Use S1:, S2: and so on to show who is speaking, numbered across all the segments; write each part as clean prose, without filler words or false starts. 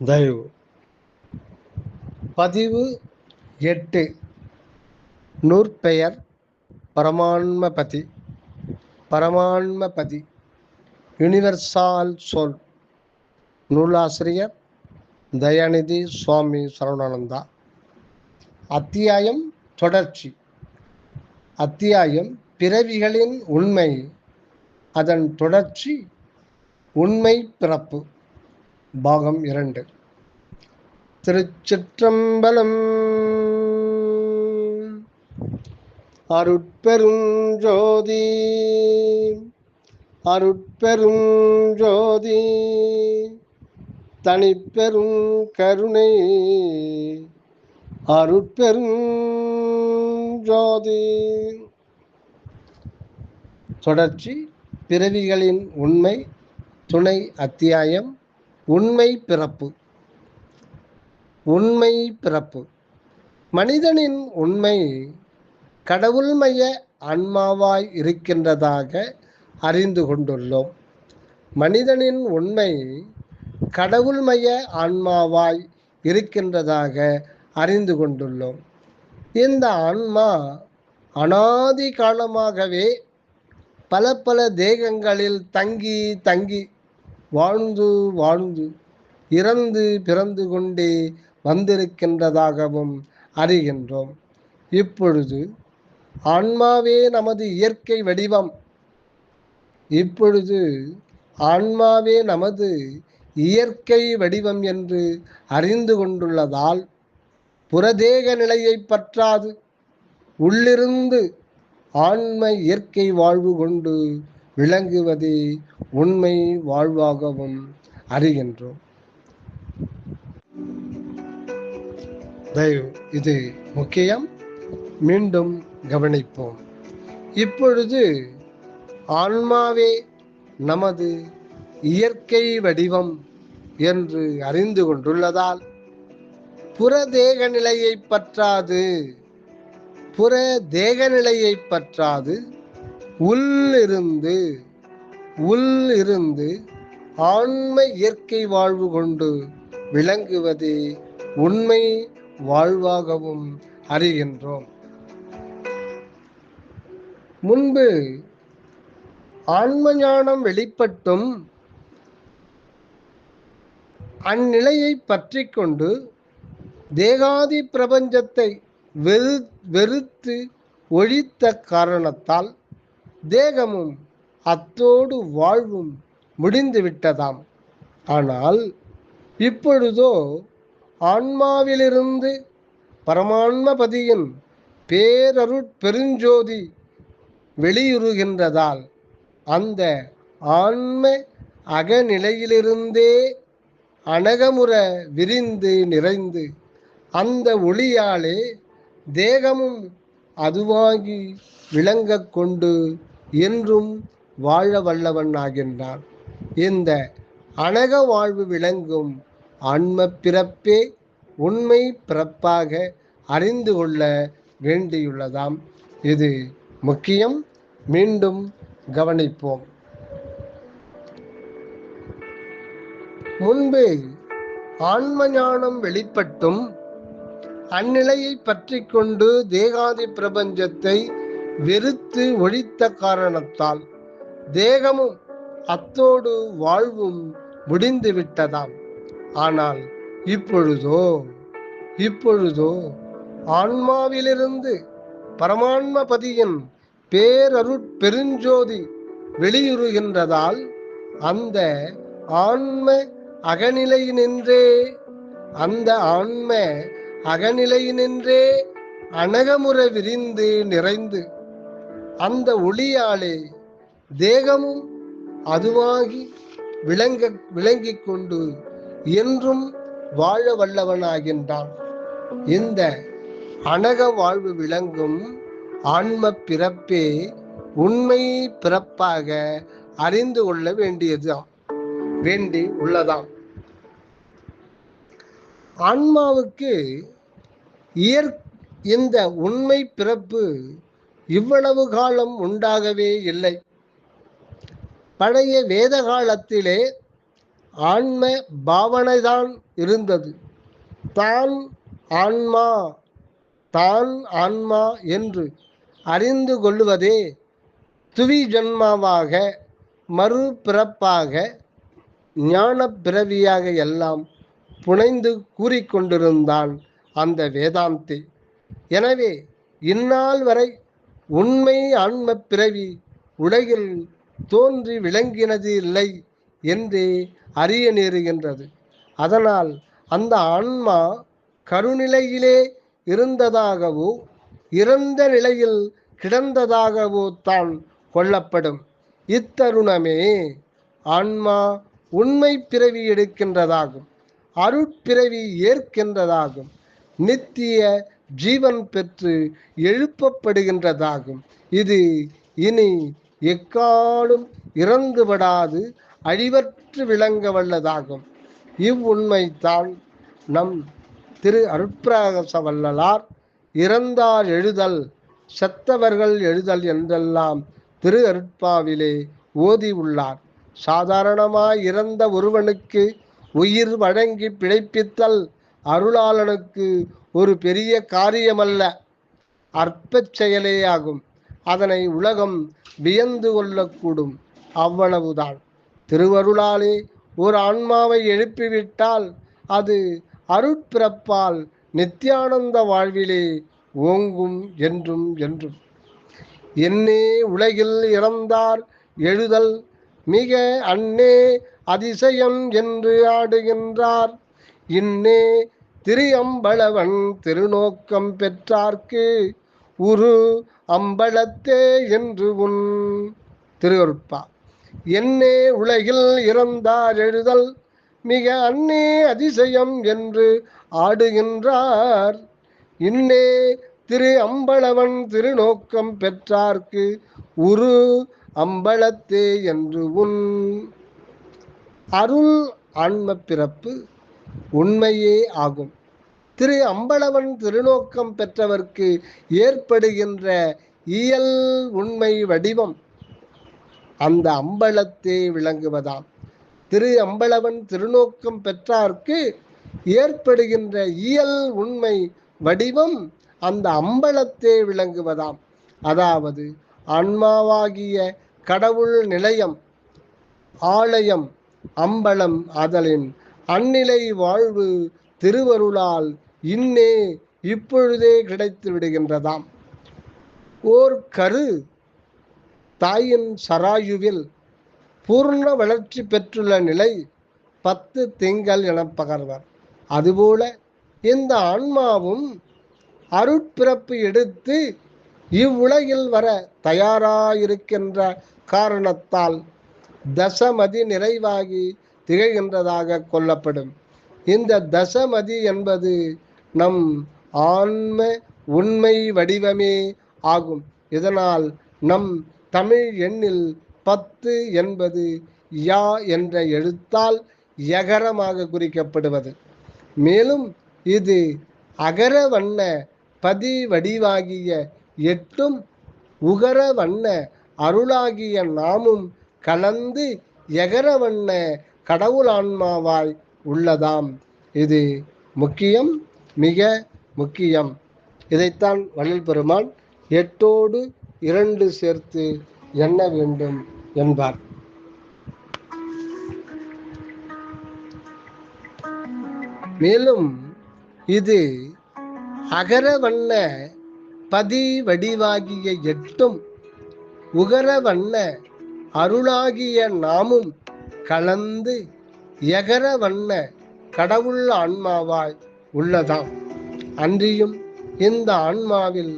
S1: தயவு பதிவு 8 நூற்பெயர் பரமான்மபதி. பரமான்மபதி யூனிவர்சால் சோல். நூலாசிரியர் தயாநிதி சுவாமி சரவணானந்தா. அத்தியாயம் தொடர்ச்சி. அத்தியாயம் பிறவிகளின் உண்மை, அதன் தொடர்ச்சி உண்மை பிறப்பு. பாகம் 2. திருச்சிற்றம்பலம். அருட்பெரும் ஜோதி அருட்பெரும் ஜோதி தனிப்பெரும் கருணை அருட்பெரும் ஜோதி. தொடர்ச்சி பிறவிகளின் உண்மை, துணை அத்தியாயம் உண்மை பிறப்பு. உண்மை பிறப்பு. மனிதனின் உண்மை கடவுள்மய ஆன்மாவாய் இருக்கின்றதாக அறிந்து கொண்டுள்ளோம். மனிதனின் உண்மை கடவுள்மய ஆன்மாவாய் இருக்கின்றதாக அறிந்து கொண்டுள்ளோம். இந்த ஆன்மா அனாதி காலமாகவே பல பல தேகங்களில் தங்கி தங்கி வாழ்ந்து வாழ்ந்து இறந்து பிறந்து கொண்டே வந்திருக்கின்றதாகவும் அறிகின்றோம். இப்பொழுது ஆன்மாவே நமது இயற்கை வடிவம். இப்பொழுது ஆன்மாவே நமது இயற்கை வடிவம் என்று அறிந்து கொண்டுள்ளதால் புறதேக நிலையை பற்றாது உள்ளிருந்து ஆன்ம இயற்கை வாழ்வு கொண்டு விளங்குவதே உண்மை வாழ்வாகவும் அறிகின்றோம். இது முக்கியம். மீண்டும் கவனிப்போம். இப்பொழுது ஆன்மாவே நமது இயற்கை வடிவம் என்று அறிந்து கொண்டுள்ளதால் புறதேக நிலையை பற்றாது உள்ளிருந்து ஆன்ம இயற்கை வாழ்வு கொண்டு விளங்குவதே உண்மை வாழ்வாகவும் அறிகின்றோம். முன்பு ஆன்ம ஞானம் வெளிப்பட்டும் அந்நிலையை பற்றி கொண்டு தேகாதி பிரபஞ்சத்தை வெறுத்து ஒழித்த காரணத்தால் தேகமும் அத்தோடு வாழ்வும் முடிந்து விட்டதாம். ஆனால் இப்பொழுதோ ஆன்மாவிலிருந்து பரமான்மபதியின் பெருஞ்சோதி வெளியுறுகின்றதால் அந்த ஆன்ம அகநிலையிலிருந்தே அனகமுற விரிந்து நிறைந்து அந்த ஒளியாலே தேகமும் அதுவாகி விளங்க கொண்டு என்றும் வாழ வல்லவன் ஆகின்றான். இந்த அனக வாழ்வு விளங்கும் ஆன்ம பிறப்பே உண்மை பிறப்பாக அறிந்து கொள்ள வேண்டியுள்ளதாம். இது முக்கியம். மீண்டும் கவனிப்போம். முன்பு ஆன்ம ஞானம் வெளிப்பட்டும் அந்நிலையை பற்றி கொண்டு தேகாதி பிரபஞ்சத்தை வெறுத்து ஒழித்த காரணத்தால் தேகமும் அத்தோடு வாழ்வும் முடிந்து விட்டதாம். ஆனால் இப்பொழுதோ ஆன்மாவிலிருந்து பரமான்மபதியின் பெருஞ்சோதி வெளியுறுகின்றதால் அந்த ஆன்ம அகநிலையினின்றே அனகமுற விரிந்து நிறைந்து அந்த ஒளியாலே தேகமும் அதுவாகி விளங்கிக் கொண்டு என்றும் வாழ வல்லவனாகின்றான். இந்த அனக வாழ்வு விளங்கும் ஆன்ம பிறப்பே உண்மை பிறப்பாக அறிந்து கொள்ள வேண்டி உள்ளதாம். ஆன்மாவுக்கு இந்த உண்மை பிறப்பு இவ்வளவு காலம் உண்டாகவே இல்லை. பழைய வேத காலத்திலே ஆன்ம பாவனைதான் இருந்தது. தான் ஆன்மா தான் ஆன்மா என்று அறிந்து கொள்வதே துவி ஜன்மாவாக, மறுபிறப்பாக, ஞான பிறவியாக எல்லாம் புனைந்து கூறிக்கொண்டிருந்தான் அந்த வேதாந்தி. எனவே இந்நாள் வரை உண்மை ஆன்ம பிறவி உலகில் தோன்றி விளங்கினது இல்லை என்றே அறிய நேருகின்றது. அதனால் அந்த ஆன்மா கருநிலையிலே இருந்ததாகவோ இறந்த நிலையில் கிடந்ததாகவோ தான் கொள்ளப்படும். இத்தருணமே ஆன்மா உண்மை பிறவி எடுக்கின்றதாகும், அருட்பிறவி ஏற்கின்றதாகும், நித்திய ஜீவன் பெற்று எழுப்பப்படுகின்றதாகும். இது இனி எக்காலும் இறந்துவிடாது அழிவற்று விளங்க வல்லதாகும். இவ்வுண்மைத்தான் நம் திரு அருட்பிரகாச வள்ளலார் இறந்தார் எழுதல் செத்தவர்கள் எழுதல் என்றெல்லாம் திரு அருட்பாவிலே ஓதி உள்ளார். சாதாரணமாய் இறந்த ஒருவனுக்கு உயிர் வழங்கி பிழைப்பித்தல் அருளாளனுக்கு ஒரு பெரிய காரியமல்ல, அற்பச் செயலேயாகும். அதனை உலகம் வியந்து கொள்ளக்கூடும், அவ்வளவுதான். திருவருளாலே ஒரு ஆன்மாவை எழுப்பிவிட்டால் அது அருட்பிறப்பால் நித்தியானந்த வாழ்விலே ஓங்கும் என்றும் என்றும். என்னே உலகில் இறந்தார் எழுதல் மிக அன்னே அதிசயம் என்று ஆடுகின்றார். இன்னே திரு அம்பலவன் திருநோக்கம் பெற்றார்க்கு உரு அம்பலத்தே என்று உன் திருவருட்பா. என்னே உலகில் இறந்தார் எழுதல் மிக அன்னே அதிசயம் என்று ஆடுகின்றார். இன்னே திரு அம்பலவன் திருநோக்கம் பெற்றார்க்கு உரு அம்பலத்தே என்று உன். அருள் ஆன்ம பிறப்பு உண்மையே ஆகும். திரு அம்பலவன் திருநோக்கம் பெற்றவர்க்கு ஏற்படுகின்ற இயல் உண்மை வடிவம் அந்த அம்பலத்தே விளங்குவதாம். திரு அம்பலவன் திருநோக்கம் பெற்றார்க்கு ஏற்படுகின்ற இயல் உண்மை வடிவம் அந்த அம்பலத்தே விளங்குவதாம். அதாவது ஆன்மாவாகிய கடவுள் நிலையம் ஆலயம் அம்பலம் ஆதலின் அந்நிலை வாழ்வு திருவருளால் இன்னே இப்பொழுதே கிடைத்து விடுகின்றதாம். ஓர் கரு தாயின் சராயுவில் பூர்ண வளர்ச்சி பெற்றுள்ள நிலை 10 திங்கள் என பகர்வர். அதுபோல இந்த ஆன்மாவும் அருட்பிறப்பு எடுத்து இவ்வுலகில் வர தயாராயிருக்கின்ற காரணத்தால் தசமதி நிறைவாகி திகழ்கின்றதாக கொள்ளப்படும். இந்த தசமதி என்பது நம் ஆன்ம உண்மை வடிவமே ஆகும். இதனால் நம் தமிழ் எண்ணில் 10 என்பது யா என்ற எழுத்தால் யகரமாக குறிக்கப்படுவது. மேலும் இது அகர வண்ண பதி வடிவாகிய 8ம் உகர வண்ண அருளாகிய நாமும் கலந்து எகர வண்ண கடவுள் ஆன்மாவாய் உள்ளதாம். இது முக்கியம், மிக முக்கியம். இதைத்தான் வள்ளல் பெருமான் 8ஓடு 2 சேர்த்து எண்ண வேண்டும் என்பார். மேலும் இது அகர வண்ண பதி வடிவாகிய 8ம் உகர வண்ண அருளாகிய நாமும் கலந்து எகர வண்ண கடவுள் ஆன்மாவாய் உள்ளதாம். அன்றியும் இந்த ஆன்மாவில்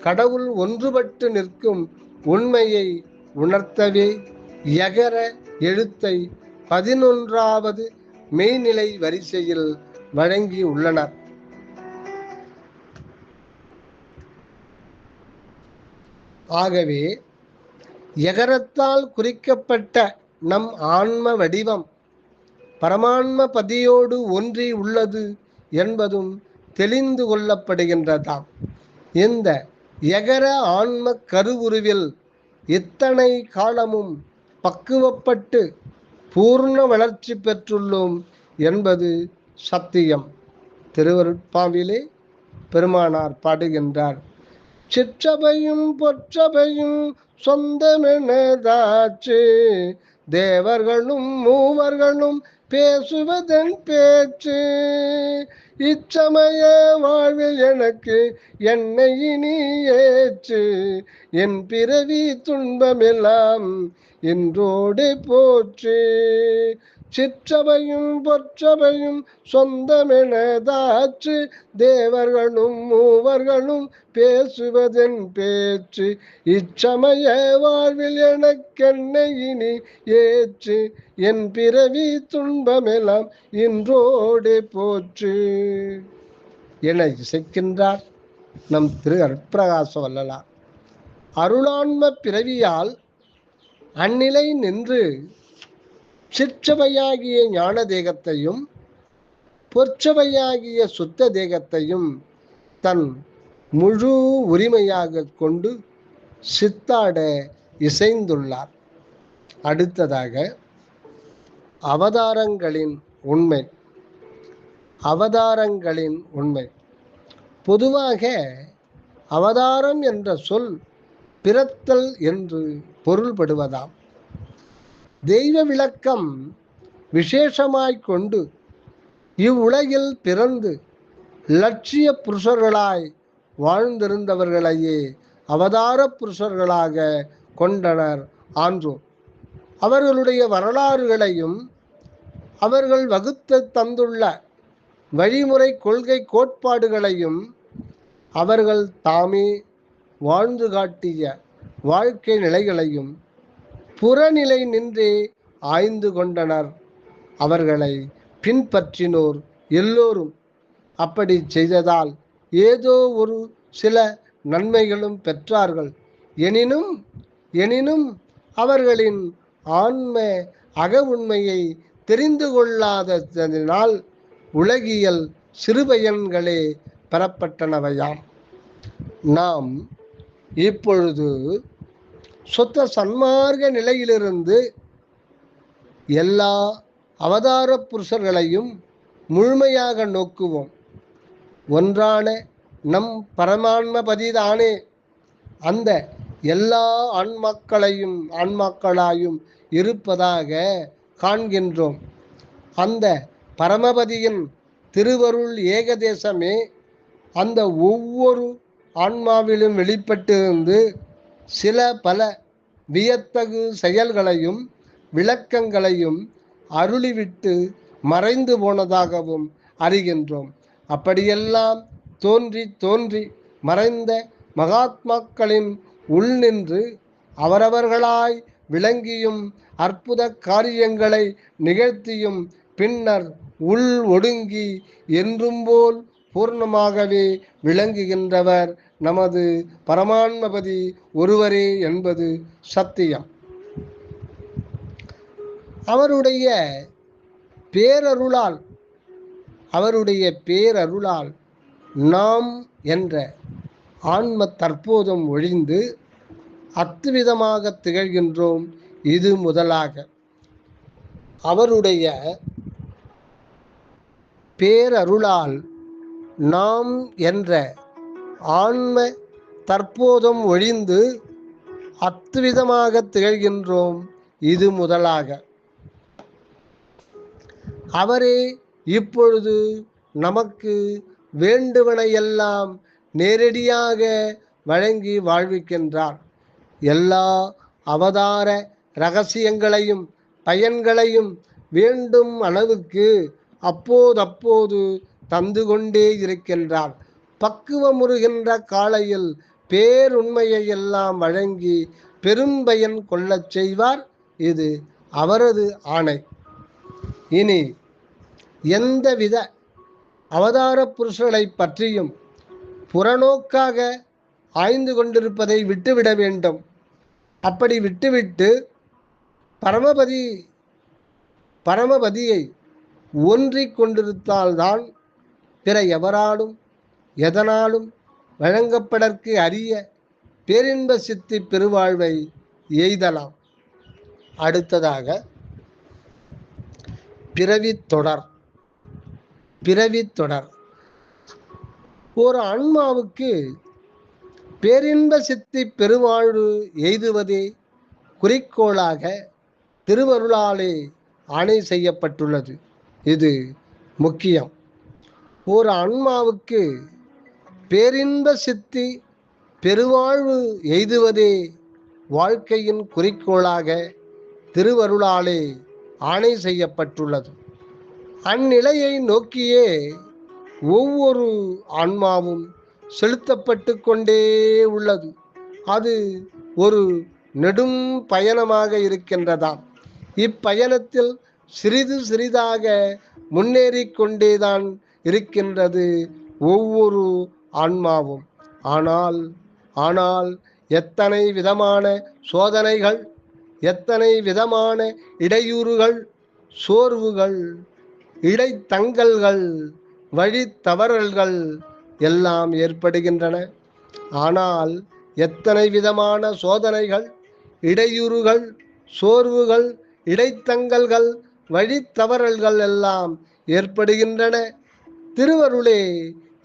S1: கடவுள் ஒன்றுபட்டு நிற்கும் உண்மையை உணர்த்தவே யகர எழுத்தை 11வது மெய்நிலை வரிசையில் வழங்கி உள்ளனர். ஆகவே யகரத்தால் குறிக்கப்பட்ட நம் ஆன்ம வடிவம் பரமான்ம பதியோடு ஒன்றி உள்ளது என்பதும் தெளிந்து கொள்ளப்படுகின்றதாம். இந்த யகர ஆன்ம கருவுருவில் இத்தனை காலமும் பக்குவப்பட்டு பூர்ண வளர்ச்சி பெற்றுள்ளோம் என்பது சத்தியம். திருவருட்பாவிலே பெருமானார் பாடுகின்றார், சிற்றபையும் பொற்றபையும் சொந்தமெனதாச்சு, தேவர்களும் மூவர்களும் பேசுவதன் பேச்சு, இச்சமய வாழ்வில் எனக்கு என்னை இனி ஏற்று, என் பிறவி துன்பமெல்லாம் இன்றோடு போற்று, சிற்றபையும் பொற்றபையும் சொந்தமெனதாச்சு, தேவர்களும் மூவர்களும் பேசுவதன் பேச்சு, இச்சமய வாழ்வில் எனக்கென்னை இனி ஏற்று, என் பிறவி துன்பமெல்லாம் இன்றோடு போற்று என இசைக்கின்றார் நம் திரு அருட்பிரகாச வள்ளலார். அருளான்ம பிறவியால் அந்நிலை நின்று சிற்றபையாகிய ஞான தேகத்தையும் பொற்சபையாகிய சுத்த தேகத்தையும் தன் முழு உரிமையாக கொண்டு சித்தாட இசைந்துள்ளார். அடுத்ததாக அவதாரங்களின் உண்மை. அவதாரங்களின் உண்மை. பொதுவாக அவதாரம் என்ற சொல் பிறத்தல் என்று பொருள்படுவதாம். தெய்வ விளக்கம் விசேஷமாய் கொண்டு இவ்வுலகில் பிறந்து லட்சிய புருஷர்களாய் வாழ்ந்திருந்தவர்களையே அவதார புருஷர்களாக கொண்டனர் ஆன்றோர். அவர்களுடைய வரலாறுகளையும் அவர்கள் வகுத்து தந்துள்ள வழிமுறை கொள்கை கோட்பாடுகளையும் அவர்கள் தாமே வாழ்ந்து காட்டிய வாழ்க்கை நிலைகளையும் புறநிலை நின்றே ஆய்ந்து கொண்டனர். அவர்களை பின்பற்றினோர் எல்லோரும் அப்படி செய்ததால் ஏதோ ஒரு சில நன்மைகளும் பெற்றார்கள். எனினும் அவர்களின் ஆன்ம அக உண்மையை தெரிந்து கொள்ளாததினால் உலகியல் சிறுபயன்களே பெறப்பட்டனவையாம். நாம் இப்பொழுது சுத்த சன்மார்க்க நிலையிலிருந்து எல்லா அவதார புருஷர்களையும் முழுமையாக நோக்குவோம். ஒன்றான நம் பரமான்மபதிதானே அந்த எல்லா ஆன்மாக்களாயும் இருப்பதாக காண்கின்றோம். அந்த பரமபதியின் திருவருள் ஏகதேசமே அந்த ஒவ்வொரு ஆன்மாவிலும் வெளிப்பட்டிருந்து சில பல வியத்தகு செயல்களையும் விளக்கங்களையும் அருளிவிட்டு மறைந்து போனதாகவும் அறிகின்றோம். அப்படியெல்லாம் தோன்றி மறைந்த மகாத்மாக்களின் உள் நின்று அவரவர்களாய் விளங்கியும் அற்புத காரியங்களை நிகழ்த்தியும் பின்னர் உள் ஒடுங்கி என்றும் போல் பூர்ணமாகவே விளங்குகின்றவர் நமது பரமான்மபதி ஒருவரே என்பது சத்தியம். அவருடைய பேரருளால் நாம் என்ற ஆன்ம தற்போதும் ஒழிந்து அத்துவிதமாக திகழ்கின்றோம். இது முதலாக. அவருடைய பேரருளால் நாம் என்ற ஆன்ம தற்போதும் ஒழிந்து அத்துவிதமாக திகழ்கின்றோம். இது முதலாக. அவரே இப்பொழுது நமக்கு வேண்டுவனையெல்லாம் நேரடியாக வழங்கி வாழ்விக்கின்றார். எல்லா அவதார இரகசியங்களையும் பயன்களையும் வேண்டும் அளவுக்கு அப்போதப்போது தந்து கொண்டே இருக்கின்றார். பக்குவமுறுகின்ற காலையில் பேருண்மையை எல்லாம் வழங்கி பெரும்பயன் கொள்ளச் செய்வார். இது அவரது ஆணை. இனி எந்தவித அவதார புருஷர்களை பற்றியும் புறநோக்காக ஆய்ந்து கொண்டிருப்பதை விட்டுவிட வேண்டும். அப்படி விட்டுவிட்டு பரமபதியை ஒன்றிக் கொண்டிருந்தால்தான் பிற எவராலும் எதனாலும் வழங்கப்படற்கு அரிய பேரின்ப சித்தி பெருவாழ்வை எய்தலாம். அடுத்ததாக பிறவித்தொடர். பிறவித்தொடர். ஒரு ஆன்மாவுக்கு பேரின்ப சித்தி பெருவாழ்வு எய்துவதே குறிக்கோளாக திருவருளாலே ஆணை செய்யப்பட்டுள்ளது. இது முக்கியம். ஒரு ஆன்மாவுக்கு பேரின்ப சித்தி பெருவாழ்வு எய்துவதே வாழ்க்கையின் குறிக்கோளாக திருவருளாலே ஆணை செய்யப்பட்டுள்ளது. அந்நிலையை நோக்கியே ஒவ்வொரு ஆன்மாவும் செலுத்தப்பட்டு கொண்டே உள்ளது. அது ஒரு நெடும் பயணமாக இருக்கின்றதாம். இப்பயணத்தில் சிறிது சிறிதாக முன்னேறி கொண்டேதான் இருக்கின்றது ஒவ்வொரு ஆன்மாவும். ஆனால் எத்தனை விதமான சோதனைகள், எத்தனை விதமான இடையூறுகள், சோர்வுகள், இடைத்தங்கல்கள், வழி தவறல்கள் எல்லாம் ஏற்படுகின்றன. ஆனால் எத்தனை விதமான சோதனைகள், இடையூறுகள், சோர்வுகள், இடைத்தங்கல்கள், வழி தவறல்கள் எல்லாம் ஏற்படுகின்றன. திருவருளே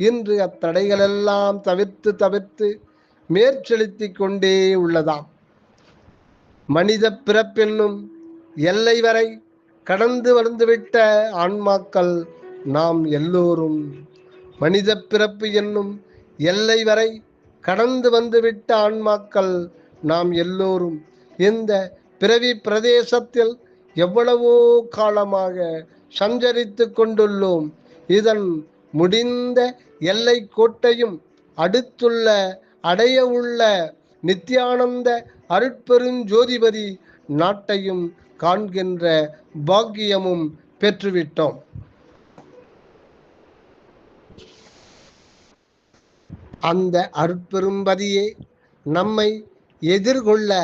S1: இன்று அத்தடைகளெல்லாம் தவிர்த்து மேற்செலுத்தி கொண்டே உள்ளதாம். மனித பிறப்பென்னும் எல்லை வரை கடந்து வந்துவிட்ட ஆன்மாக்கள் நாம் எல்லோரும். மனித பிறப்பு என்னும் எல்லை வரை கடந்து வந்துவிட்ட ஆன்மாக்கள் நாம் எல்லோரும். இந்த பிறவி பிரதேசத்தில் எவ்வளவோ காலமாக சஞ்சரித்து கொண்டுள்ளோம். இதன் முடிந்த எல்லை கோட்டையும் அடுத்துள்ள அடைய உள்ள நித்யானந்த அருட்பெருஞ்சோதிபதி நாட்டையும் காண்கின்ற பாக்கியமும் பெற்றுவிட்டோம். அந்த அருட்பெரும்பதியே நம்மை எதிர்கொள்ள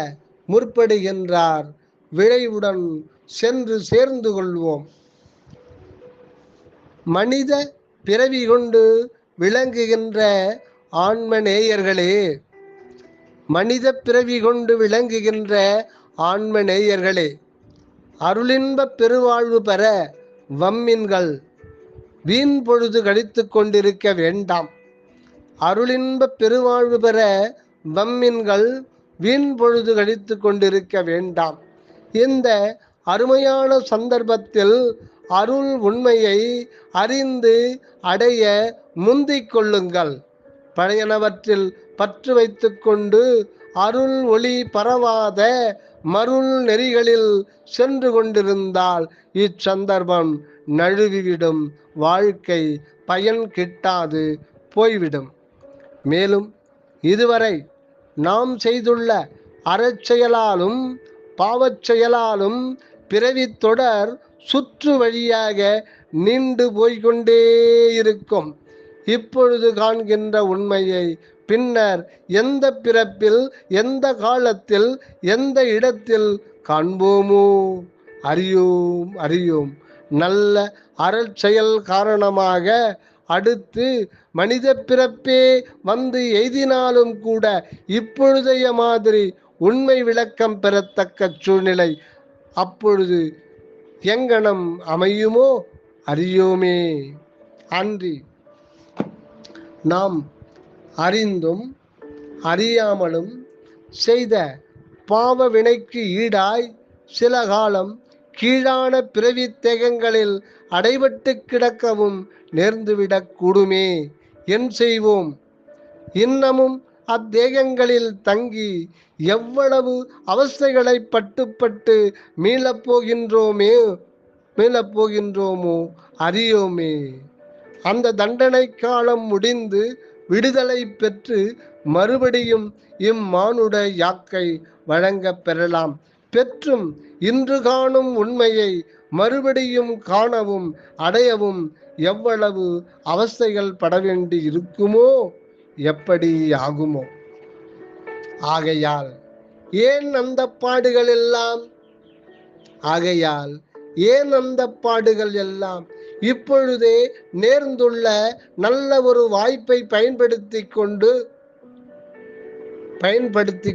S1: முற்படுகின்றார். விழைவுடன் சென்று சேர்ந்து கொள்வோம். மனித பிறவி கொண்டு விளங்குகின்ற ஆன்ம நேயர்களே, மனித பிறவி கொண்டு விளங்குகின்ற ஆன்ம நேயர்களே, அருளின்ப பெருவாழ்வு பெற வம்மின்கள் வீண் பொழுது கழித்து கொண்டிருக்க வேண்டாம். அருளின்ப பெருவாழ்வு பெற வம்மின்கள் வீண் பொழுது கழித்து கொண்டிருக்க வேண்டாம். இந்த அருமையான சந்தர்ப்பத்தில் அருள் உண்மையை அறிந்து அடைய முந்திக் கொள்ளுங்கள். பழையனவற்றில் பற்று வைத்து கொண்டு அருள் ஒளி பரவாத மருள் நெறிகளில் சென்று கொண்டிருந்தால் இச்சந்தர்ப்பம் நழுவிவிடும். வாழ்க்கை பயன் கிட்டாது போய்விடும். மேலும் இதுவரை நாம் செய்துள்ள அறச்செயலாலும் பாவச் செயலாலும் பிறவி தொடர் சுற்று வழியாக நீண்டு போய்கொண்டே இருக்கும். இப்பொழுது காண்கின்ற உண்மையை பின்னர் எந்த பிறப்பில், எந்த காலத்தில், எந்த இடத்தில் காண்போமோ அறியோம். நல்ல அறச்செயல் காரணமாக அடுத்து மனித பிறப்பே வந்து எய்தினாலும் கூட இப்பொழுதைய மாதிரி உண்மை விளக்கம் பெறத்தக்க சூழ்நிலை அப்பொழுது எங்கனம் அமையுமோ அறியோமே. அன்றி நாம் அறிந்தும் அறியாமலும் செய்த பாவ வினைக்கு ஈடாய் சில காலம் கீழான பிறவி தேகங்களில் அடைபட்டு கிடக்கவும் நேர்ந்துவிடக் கூடுமே. என் செய்வோம்? இன்னமும் அத்தேகங்களில் தங்கி எவ்வளவு அவஸ்தைகளை பட்டு மீளப்போகின்றோமோ அறியோமே. அந்த தண்டனை காலம் முடிந்து விடுதலை பெற்று மறுபடியும் இம்மானுட யாக்கை வழங்க பெறலாம். பெற்றும் இன்று காணும் உண்மையை மறுபடியும் காணவும் அடையவும் எவ்வளவு அவஸ்தைகள் பட வேண்டி இருக்குமோ, எப்படி ஆகுமோ. ஆகையால் ஏன் அந்த பாடுகள் எல்லாம் இப்பொழுதே நேர்ந்துள்ள நல்ல ஒரு வாய்ப்பை பயன்படுத்தி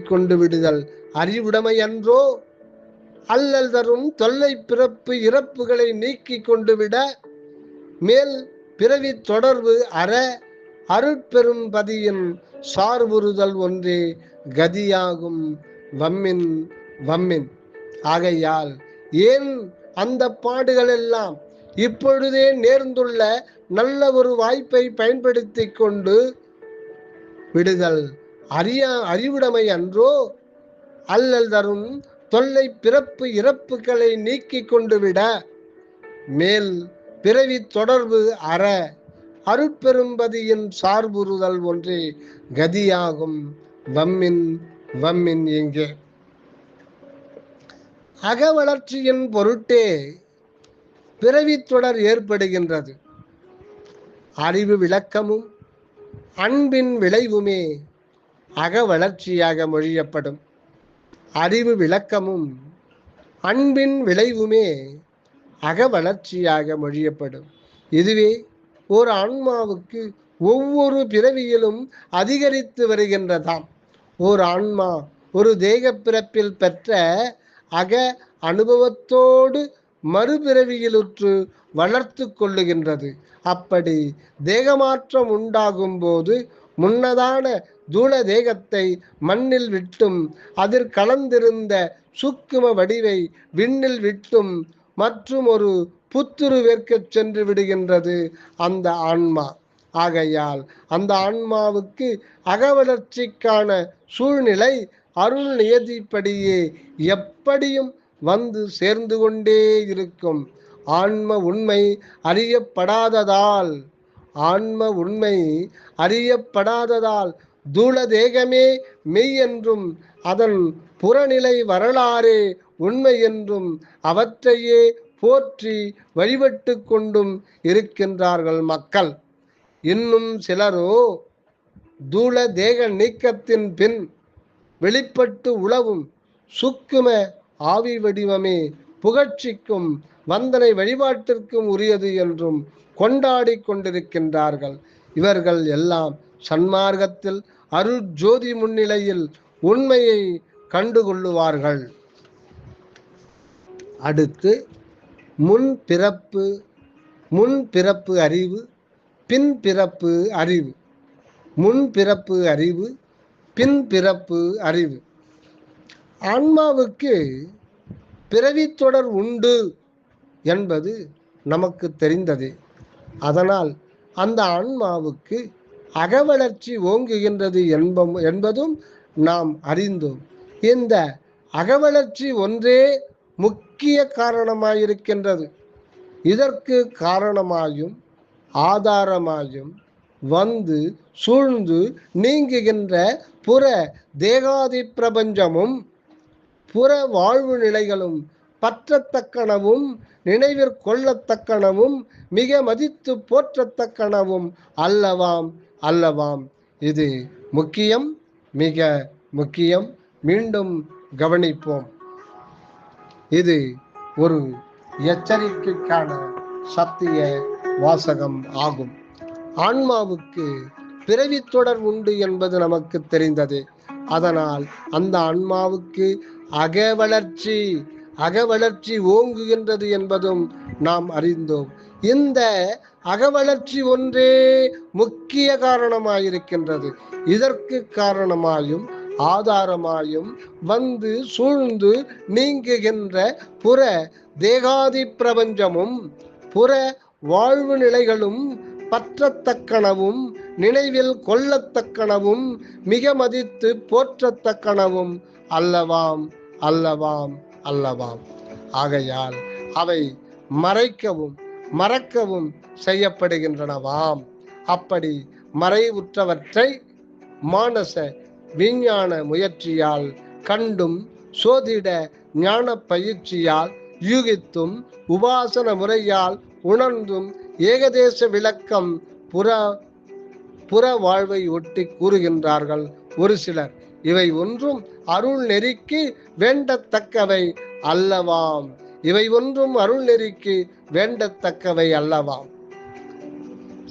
S1: கொண்டு விடுதல் அறிவுடைமை அன்றோ. அல்லல் தரும் தொல்லை பிறப்பு இறப்புகளை நீக்கி கொண்டு விட மேல் பிறவி தொடர்பு அற அருட்பெரும் பதியின் சார்புறுதல் ஒன்றே கதியாகும் வம்மின் வம்மின். ஆகையால் ஏன் அந்த பாடுகள் எல்லாம் இப்பொழுதே நேர்ந்துள்ள நல்ல ஒரு வாய்ப்பை பயன்படுத்தி கொண்டு விடுதல் அறிவுடைமை அன்றோ? அல்லல் தரும் தொல்லை பிறப்பு இறப்புகளை நீக்கி கொண்டு விட மேல் பிறவி தொடர்பு அற அருட்பெரும்பதியின் சார்புறுதல் ஒன்றே கதியாகும் வம்மின் வம்மின். எங்கே அகவளர்ச்சியின் பொருட்டே பிறவி தொடர் ஏற்படுகின்றது. அறிவு விளக்கமும் அன்பின் விளைவுமே அகவளர்ச்சியாக மொழியப்படும். அறிவு விளக்கமும் அன்பின் விளைவுமே அகவளர்ச்சியாக மொழியப்படும். இதுவே ஒரு ஆன்மாவுக்கு ஒவ்வொரு பிறவியிலும் அதிகரித்து வருகின்றதாம். ஒரு ஆன்மா ஒரு தேக பிறப்பில் பெற்ற அக அனுபவத்தோடு மறுபிறவியிலுற்று வளர்த்து கொள்ளுகின்றது. அப்படி தேகமாற்றம் உண்டாகும் போது முன்னதான தூள தேகத்தை மண்ணில் விட்டும் அதில் கலந்திருந்த சுக்கும வடிவை விண்ணில் விட்டும் மற்றும் ஒரு புத்துருவேற்க சென்று விடுகின்றது அந்த ஆன்மா. ஆகையால் அந்த ஆன்மாவுக்கு அகவளர்ச்சிக்கான சூழ்நிலை அருள் நியதிப்படியே எப்படியும் வந்து சேர்ந்து கொண்டே இருக்கும். ஆன்ம உண்மை அறியப்படாததால் தூள தேகமே மெய் என்றும் அதன் புறநிலை வரலாறே உண்மை என்றும் அவற்றையே போற்றி வழிபட்டு கொண்டும் இருக்கின்றார்கள் மக்கள். இன்னும் சிலரோ தூள தேக நீக்கத்தின் பின் வெளிப்பட்டு உழவும் சுக்கும ஆவி வடிவமே புகழ்ச்சிக்கும் வந்தனை வழிபாட்டிற்கும் உரியது என்றும் கொண்டாடி கொண்டிருக்கின்றார்கள். இவர்கள் எல்லாம் சன்மார்க்கத்தில் அருள் ஜோதி முன்னிலையில் உண்மையை கண்டுகொள்ளுவார்கள். அடுத்து முன்பிறப்பு அறிவு பின்பிறப்பு அறிவு. முன்பிறப்பு அறிவு பின்பிறப்பு அறிவு. ஆன்மாவுக்கு பிறவி தொடர் உண்டு என்பது நமக்கு தெரிந்ததே. அதனால் அந்த ஆன்மாவுக்கு அகவளர்ச்சி ஓங்குகின்றது என்பதும் நாம் அறிந்தோம். இந்த அகவளர்ச்சி ஒன்றே முக்கிய காரணமாயிருக்கின்றது. இதற்கு காரணமாயும் ஆதாரமாயும் வந்து சூழ்ந்து நீங்குகின்ற புற தேகாதி பிரபஞ்சமும் புற வாழ்வு நிலைகளும் பற்றத்தக்கனவும் நினைவிற்கொள்ளத்தக்கனவும் மிக மதித்து போற்றத்தக்கனவும் அல்லவாம். இது முக்கியம், மிக முக்கியம். மீண்டும் கவனிப்போம். இது ஒரு எச்சரிக்கைக்கான சத்திய வாசகம் ஆகும். ஆன்மாவுக்கு பிறவி தொடர் உண்டு என்பது நமக்கு தெரிந்தது. அதனால் அந்த ஆன்மாவுக்கு அகவளர்ச்சி ஓங்குகின்றது என்பதும் நாம் அறிந்தோம். இந்த அகவளர்ச்சி ஒன்றே முக்கிய காரணமாயிருக்கின்றது. இதற்கு காரணமாயும் ஆதாரமாயும் வந்து சூழ்ந்து நீங்குகின்ற புற தேகாதி பிரபஞ்சமும் புற வாழ்வு நிலைகளும் பற்றத்தக்கனவும் நினைவில் கொள்ளத்தக்கனவும் மிக மதித்து போற்றத்தக்கனவும் அல்லவாம். ஆகையால் அவை மறக்கவும் செய்யப்படுகின்றனவாம். அப்படி மறைவுற்றவற்றை மானச விஞ்ஞான முயற்சியால் கண்டும் சோதிட ஞான பயிற்சியால் யூகித்தும் உபாசன முறையால் உணர்ந்தும் ஏகதேச விளக்கம் புற வாழ்வை ஒட்டி கூறுகின்றார்கள் ஒரு சிலர். இவை ஒன்றும் அருள் நெறிக்கு வேண்டத்தக்கவை அல்லவாம்.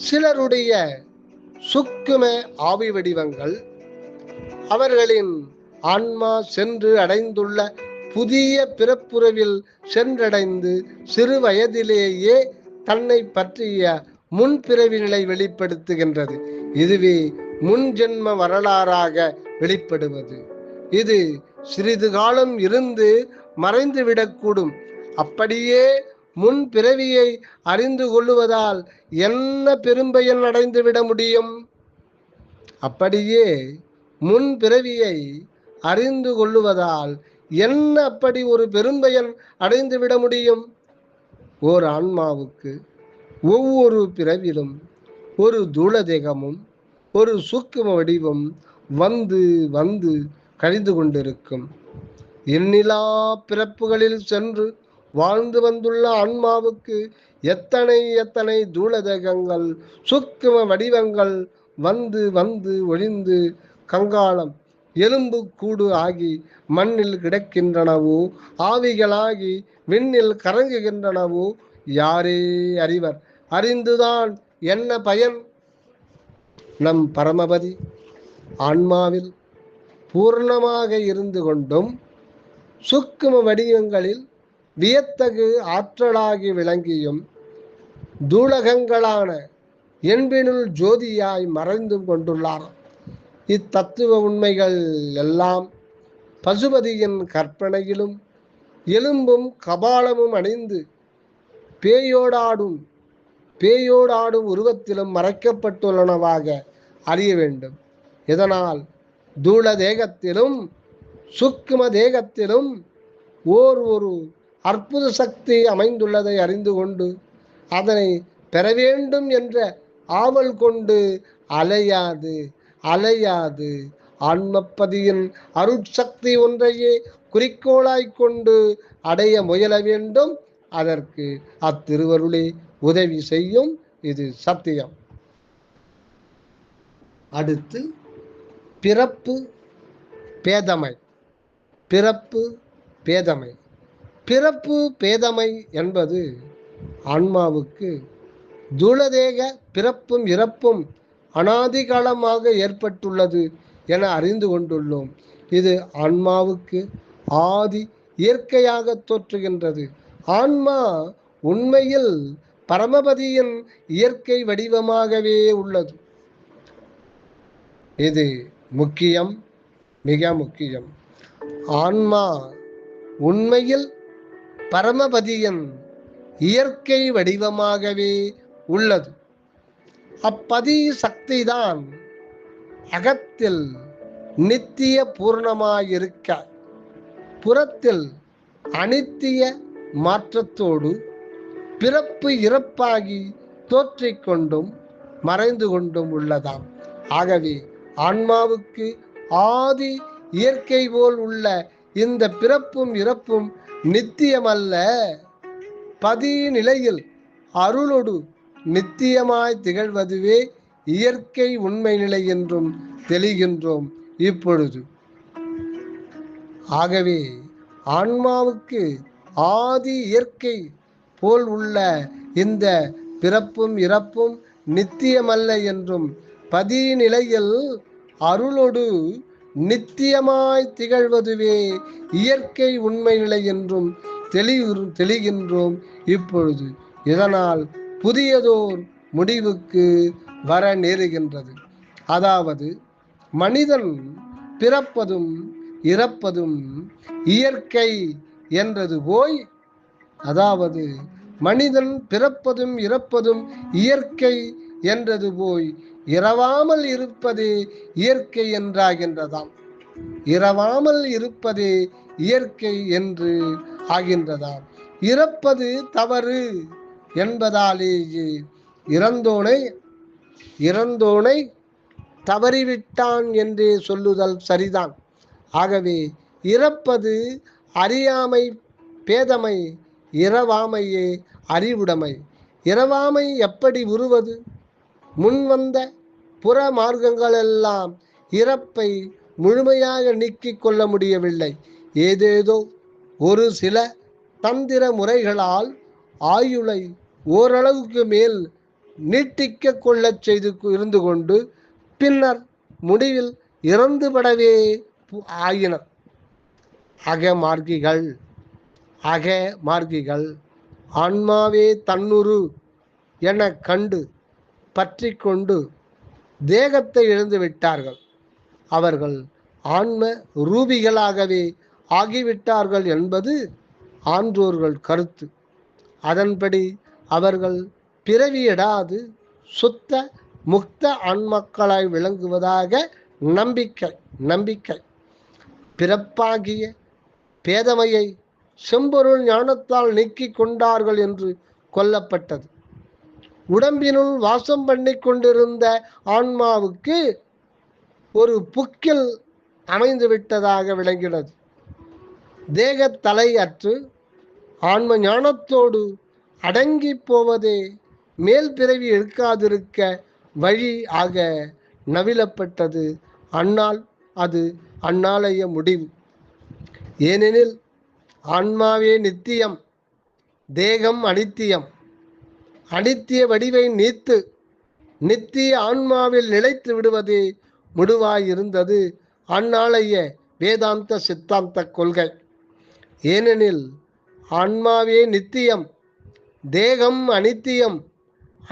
S1: சிலருடைய சுக்கும ஆவி வடிவங்கள் அவர்களின் ஆன்மா சென்று அடைந்துள்ள புதிய பிறப்புறவில் சென்றடைந்து சிறு வயதிலேயே தன்னை பற்றிய முன்பிறவி நிலை வெளிப்படுத்துகின்றது. இதுவே முன் ஜென்ம வரலாறாக வெளிப்படுவது. இது சிறிது காலம் இருந்து மறைந்துவிடக்கூடும். அப்படியே முன் பிறவியை அறிந்து கொள்ளுவதால் என்ன பெரும்பயன் அடைந்துவிட முடியும்? அப்படியே முன் பிறவியை அறிந்து கொள்ளுவதால் என்ன அப்படி ஒரு பெரும்பயன் அடைந்துவிட முடியும்? ஓர் ஆன்மாவுக்கு ஒவ்வொரு பிறவிலும் ஒரு தூளதேகமும் ஒரு சூக்கும வடிவம் வந்து வந்து கழிந்து கொண்டிருக்கும். எண்ணிலா பிறப்புகளில் சென்று வாழ்ந்து வந்துள்ள ஆன்மாவுக்கு எத்தனை எத்தனை தூளதேகங்கள் சூக்கும வடிவங்கள் வந்து வந்து ஒழிந்து கங்காளம் எலும்பு கூடு ஆகி மண்ணில் கிடக்கின்றனவோ, ஆவிகளாகி விண்ணில் கறங்குகின்றனவோ யாரே அறிவர்? அறிந்துதான் என்ன பயன்? நம் பரமபதி ஆன்மாவில் பூர்ணமாக இருந்து கொண்டும் சூக்கும வடிவங்களில் வியத்தகு ஆற்றலாகி விளங்கியும் தூளகங்களான என்பினுள் ஜோதியாய் மறைந்து கொண்டுள்ளார். இத்தத்துவ உண்மைகள் எல்லாம் பசுபதியின் கற்பனையிலும் எலும்பும் கபாலமும் அணிந்து பேயோடாடும் உருவத்திலும் மறைக்கப்பட்டுள்ளனவாக அறிய வேண்டும். இதனால் தூள தேகத்திலும் சூக்கும தேகத்திலும் ஒரு அற்புத சக்தி அமைந்துள்ளதை அறிந்து கொண்டு அதனை பெற வேண்டும் என்ற ஆவல் கொண்டு அலையாது ஆன்மப்பதியின் அருட்சக்தி ஒன்றையே குறிக்கோளாய் கொண்டு அடைய முயல வேண்டும். அதற்கு அத்திருவருளே உதவி செய்யும். இது சத்தியம். அடுத்து பிறப்பு பேதமை. பிறப்பு பேதமை என்பது ஆன்மாவுக்கு தூளதேக பிறப்பும் இறப்பும் அனாதிகாலமாக ஏற்பட்டுள்ளது என அறிந்து கொண்டுள்ளோம். இது ஆன்மாவுக்கு ஆதி இயற்கையாக தோற்றுகின்றது. ஆன்மா உண்மையில் பரமபதியின் இயற்கை வடிவமாகவே உள்ளது. இது முக்கியம், மிக முக்கியம். ஆன்மா உண்மையில் பரமபதியின் இயற்கை வடிவமாகவே உள்ளது. அப்பதி சக்திதான் அகத்தில் நித்திய பூர்ணமாயிருக்க புறத்தில் அனித்திய மாற்றத்தோடு பிறப்பு இறப்பாகி தோற்றிக்கொண்டும் மறைந்து கொண்டும் உள்ளதாம். ஆகவே ஆன்மாவுக்கு ஆதி இயற்கை போல் உள்ள இந்த பிறப்பும் இறப்பும் நித்தியமல்ல, பதி நிலையில் அருளொடு நித்தியமாய் திகழ்வதுவே இயற்கை உண்மை நிலை என்றும் தெளிகின்றோம் இப்பொழுது. ஆகவே ஆன்மாவுக்கு ஆதி இயற்கை போல் உள்ள இந்த பிறப்பும் இறப்பும் நித்தியமல்ல என்றும் பதி நிலையில் அருளொடு நித்தியமாய் திகழ்வதுவே இயற்கை உண்மை நிலை என்றும் தெளிகின்றோம் இப்பொழுது. இதனால் புதியதோர் முடிவுக்கு வர நேருகின்றது. அதாவது மனிதன் பிறப்பதும் இறப்பதும் இயற்கை என்றது போய், அதாவது மனிதன் பிறப்பதும் இறப்பதும் இயற்கை என்றது போய் இரவாமல் இருப்பதே இயற்கை என்றாகின்றதாம். இரவாமல் இருப்பதே இயற்கை என்று ஆகின்றதாம். இறப்பது தவறு என்பதாலேயே இறந்தோனை தவறிவிட்டான் என்றே சொல்லுதல் சரிதான். ஆகவே இறப்பது அறியாமை பேதமை, இரவாமையே அறிவுடைமை. இரவாமை எப்படி உருவது? முன்வந்த புற மார்க்கங்களெல்லாம் இறப்பை முழுமையாக நீக்கிக் கொள்ள முடியவில்லை. ஏதேதோ ஒரு சில தந்திர முறைகளால் ஆயுளை ஓரளவுக்கு மேல் நீட்டிக்க கொள்ளச் செய்து இருந்து கொண்டு பின்னர் முடிவில் இறந்துபடவே ஆயினர். அகமார்க்கிகள். அகமார்க்கிகள் ஆன்மாவே தன்னுரு என கண்டு பற்றி கொண்டு தேகத்தை இழந்து விட்டார்கள். அவர்கள் ஆன்ம ரூபிகளாகவே ஆகிவிட்டார்கள் என்பது ஆன்றோர்கள் கருத்து. அதன்படி அவர்கள் பிறவியிடாது சுத்த முக்த ஆன்மாக்களாய் விளங்குவதாக நம்பிக்கை. பிறப்பாகிய பேதமையை செம்பொருள் ஞானத்தால் நீக்கி கொண்டார்கள் என்று கொல்லப்பட்டது. உடம்பினுள் வாசம் பண்ணி கொண்டிருந்த ஆன்மாவுக்கு ஒரு புக்கில் அமைந்து விட்டதாக விளங்கினது. தேகத்தலை அற்று ஆன்ம ஞானத்தோடு அடங்கி போவதே மேல் பிறவி எடுக்காதிருக்க வழி ஆக நவிலப்பட்டது. அது அந்நாளைய முடிவு. ஏனெனில் ஆன்மாவே நித்தியம், தேகம் அனித்தியம். அனித்திய வடிவை நீத்து நித்திய ஆன்மாவில் நிலைத்து விடுவதே முடிவாயிருந்தது அந்நாளைய வேதாந்த சித்தாந்த கொள்கை. ஏனெனில் ஆன்மாவே நித்தியம், தேகம் அனித்தியம்.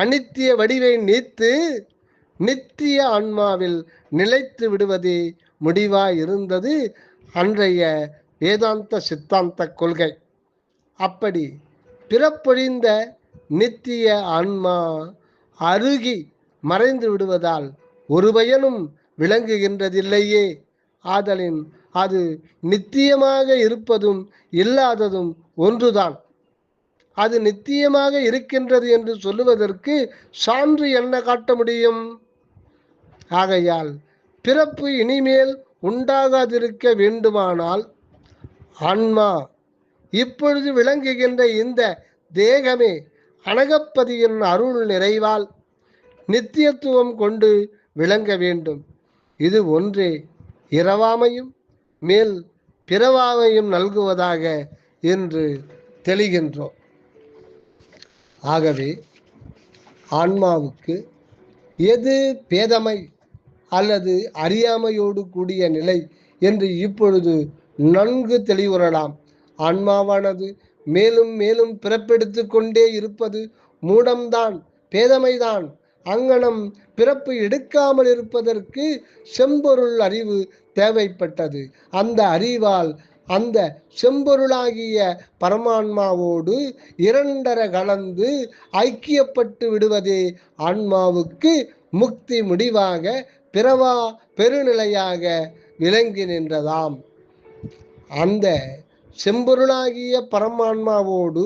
S1: அனித்திய வடிவை நீத்து நித்திய ஆன்மாவில் நிலைத்து விடுவதே முடிவாயிருந்தது அன்றைய வேதாந்த சித்தாந்த கொள்கை. அப்படி பிறப்பொழிந்த நித்திய ஆன்மா அருகி மறைந்து விடுவதால் ஒரு பயனும் விளங்குகின்றதில்லையே. ஆதலின் அது நித்தியமாக இருப்பதும் இல்லாததும் ஒன்றுதான். அது நித்தியமாக இருக்கின்றது என்று சொல்லுவதற்கு சான்று என்ன காட்ட முடியும்? ஆகையால் பிறப்பு இனிமேல் உண்டாகாதிருக்க வேண்டுமானால் ஆன்மா இப்பொழுது விளங்குகின்ற இந்த தேகமே அனகப்பதியின் அருள் நிறைவால் நித்தியத்துவம் கொண்டு விளங்க வேண்டும். இது ஒன்றே இரவாமையும் மேல் பிறவாமையும் நல்குவதாக என்று தெளிகின்றோம். ஆகவே ஆன்மாவுக்கு எது பேதமை அல்லது அறியாமையோடு கூடிய நிலை என்று இப்பொழுது நன்கு தெளிவுறலாம். ஆன்மாவானது மேலும் மேலும் பிறப்பெடுத்து கொண்டே இருப்பது மூடம்தான், பேதமைதான். அங்கனம் பிறப்பு எடுக்காமல் இருப்பதற்கு செம்பொருள் அறிவு தேவைப்பட்டது. அந்த அறிவால் அந்த செம்பொருளாகிய பரமான்மாவோடு இரண்டர கலந்து ஐக்கியப்பட்டு விடுவதே ஆன்மாவுக்கு முக்தி முடிவாக பிறவா பெருநிலையாக விளங்கி நின்றதாம். அந்த செம்பொருளாகிய பரமான்மாவோடு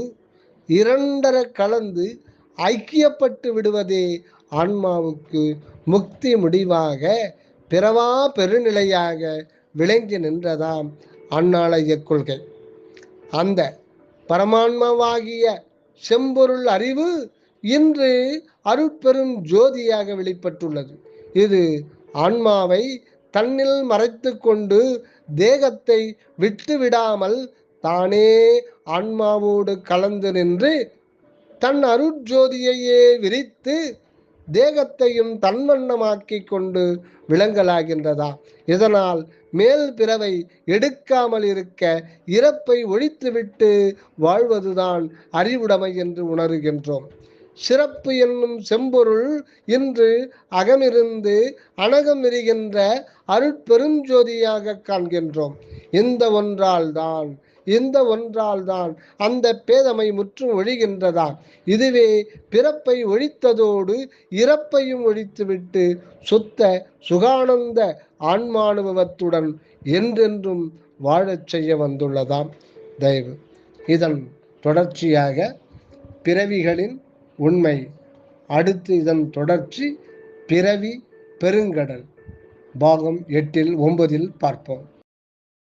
S1: இரண்டர கலந்து ஐக்கியப்பட்டு விடுவதே ஆன்மாவுக்கு முக்தி முடிவாக பிறவா பெருநிலையாக விளங்கி நின்றதாம் அந்நாளைய கொள்கை. அந்த பரமான்மாவாகிய செம்பொருள் அறிவு இன்று அருட்பெரும் ஜோதியாக வெளிப்பட்டுள்ளது. இது ஆன்மாவை தன்னில் மறைத்து கொண்டு தேகத்தை விட்டுவிடாமல் தானே ஆன்மாவோடு கலந்து நின்று தன் அருட்ஜோதியையே விரித்து தேகத்தையும் தன்வண்ணமாக்கி கொண்டு விளங்கலாகின்றதா. இதனால் மேல் பிறவை எடுக்காமல் இருக்க இறப்பை ஒழித்துவிட்டு வாழ்வதுதான் அறிவுடைமை என்று உணர்கின்றோம். சிறப்பு என்னும் செம்பொருள் இன்று அகமிருந்து அனகம் எரிகின்ற அருட்பெருஞ்சோதியாக காண்கின்றோம். இந்த ஒன்றால் தான் அந்த பேதமை முற்றும் ஒழிகின்றதா. இதுவே பிறப்பை ஒழித்ததோடு இறப்பையும் ஒழித்துவிட்டு சுத்த சுகானந்த ஆன்மானுபவத்துடன் என்றென்றும் வாழச் செய்ய வந்துள்ளதாம் தயவு. இதன் தொடர்ச்சியாக பிறவிகளின் உண்மை, அடுத்து இதன் தொடர்ச்சி பிறவி பெருங்கடல் பாகம் 8-9 பார்ப்போம்.